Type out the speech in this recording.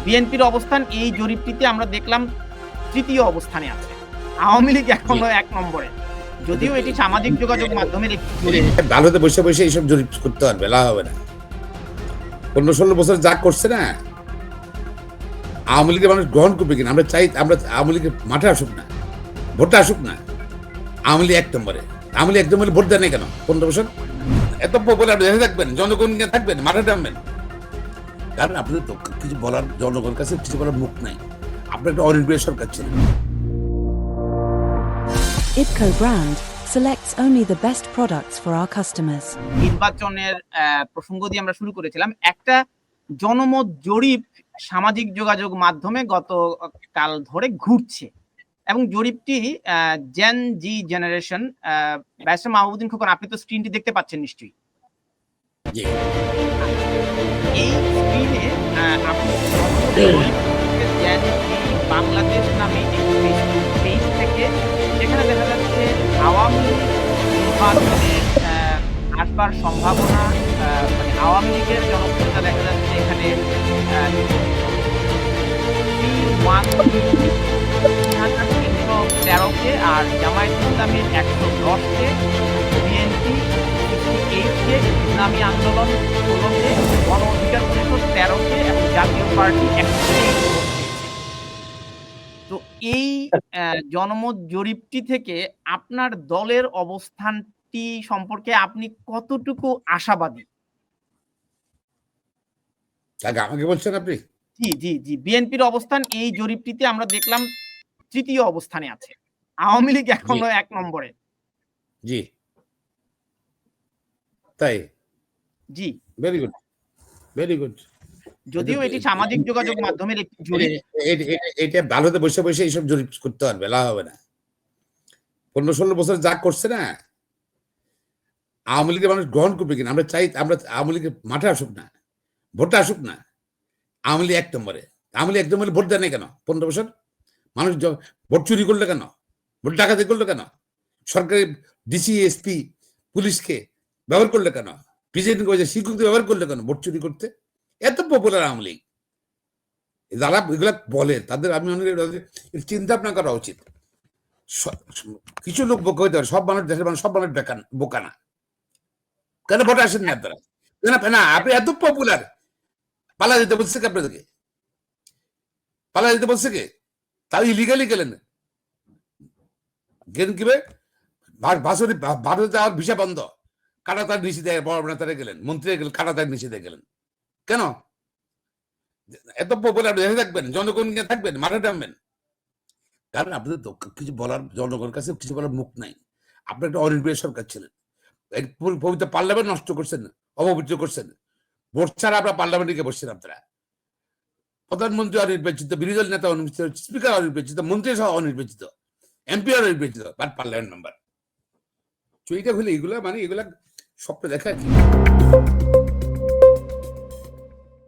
বিএনপির অবস্থান এই জরিপটিতে আমরা দেখলাম তৃতীয় অবস্থানে আছে। আওয়ামী লীগ এখনো ১ নম্বরে। যদিও এটি সামাজিক যোগাযোগ মাধ্যমের একটি জরিপ। ভালোতে বসে বসে এইসব জরিপ করতে পারবে, লাভ হবে না। ১৫-১৬ বছর যা করছে না, আওয়ামী লীগের মানুষ গ্রহণ করবে কিনা আমরা চাই। আমরা আওয়ামী লীগের মাঠে আসুক না, ভোটটা আসুক না। আওয়ামী লীগ ১ নম্বরে, আওয়ামী লীগ ১ নম্বরে ভোট দেয় না কেন? ১৫ বছর এত পপুলার দেখে থাকবেন, জনগণ নিয়ে থাকবেন, মাঠে নামবেন। কারণ আপনাদের তো কিছু বলার, জনগণের কাছে কিছু বলার মুখ নাই। আপনার একটা অনির্বাচিত সরকার ছিল। IBCO brand selects only the best products for our customers. নির্বাচনের প্রসঙ্গ দিয়ে আমরা শুরু করেছিলাম। একটা জনমত জরিপ সামাজিক যোগাযোগ মাধ্যমে গতকাল ধরে ঘুরছে এবং জরিপটি জেন জি জেনারেশন। ব্যারিস্টার মাহবুবুদ্দিন খোকন, আপনি তো স্ক্রিনটি দেখতে পাচ্ছেন নিশ্চয়ই। এই স্ক্রিনে আপনি জেন জি বাংলাদেশ নামে একটি ফেসবুক পেজ থেকে, যেখানে দেখা যাচ্ছে আওয়ামী লীগ নির্বাচনে আসবার সম্ভাবনা, মানে আওয়ামী লীগের জনপ্রিয়তা দেখা যাচ্ছে এখানে ৩,৩13কে আর জামায়াত ইসলামের ১১০কে, বিএনপি 68কে, ইসলামী আন্দোলন ১৬কে, গণ অধিকার পরিষদ ১৩কে এবং জাতীয় পার্টি ১০০কে। তো এই জনমত জরিপটি থেকে আপনার দলের অবস্থানটি সম্পর্কে আপনি কতটুকু আশাবাদী? আমাকে বলছেন আপনি? জি জি জি বিএনপির অবস্থান এই জরিপটিতে আমরা দেখলাম তৃতীয় অবস্থানে আছে। আওয়ামী লীগ এখনো ১ নম্বরে। জি, তাই? জি, ভেরি গুড, ভেরি গুড। যদিও এটি সামাজিক যোগাযোগ মাধ্যমের একটি জরিপ। এটা ভালোতে বসে বসে এইসব জরিপ করতে পারবে, লাভ হবে না। ১৫-১৬ বছর যা করছে না, আওয়ামী লীগের মানুষ গ্রহণ করবে কিনা আমরা চাই। আমরা আওয়ামী লীগের মাঠে আসুক না, ভোটটা আসুক না। আওয়ামী লীগ ১ নম্বরে, আওয়ামী লীগ ১ নম্বরে ভোট দেয় না কেন? ১৫ বছর মানুষ ভোট চুরি করলো কেন? ভোট ডাকাতি করলো কেন? সরকারি ডিসি, এসপি, পুলিশকে ব্যবহার করলে কেন? প্রেসিডেন্ট শিক্ষকদের ব্যবহার করলে কেন ভোট চুরি করতে? এত পপুলার আওয়ামী লীগ। যারা এগুলা বলে তাদের আমি মনে করি চিন্তা ভাবনা করা উচিত। কিছু লোক বোকা হইতে পারে, সব মানুষ, দেশের মানুষ সব মানুষ বোকা না। কেন ভোটে আসেন না আপনারা? না, আপনি এত পপুলার, পালা যেতে বলছে কে আপনাদেরকে? পালা যেতে বলছে কে? তাও ইলিগালি গেলেন। গেলেন কিভাবে? ভারতে যাওয়ার ভিসা বন্ধ, কাটাতার নিষেধে বড় নেতারা গেলেন, মন্ত্রীরা গেলেন, কাটাতার নিষেধে গেলেন। কেন? এত পপুলার দেখে থাকবেন, জনগণ নিয়ে থাকবেন, মাঠে নামবেন। কারণ আপনাদের তো কিছু বলার, জনগণের কাছে কিছু বলার মুখ নাই। আপনার একটা অনির্বাচিত সরকার ছিলেন। পবিত্র পার্লামেন্ট নষ্ট করছেন, অপবিত্র করছেন। ভোট ছাড়া আপনার পার্লামেন্টে গিয়ে বসছেন আপনারা। প্রধানমন্ত্রী অনির্বাচিত, বিরোধী দল নেতা অনির্বাচিত, স্পিকার অনির্বাচিত, মন্ত্রী সহ অনির্বাচিত, এমপি অনির্বাচিত, বাট পার্লামেন্ট মেম্বার। এইটা হলে এগুলা মানে এগুলা স্বপ্ন দেখা।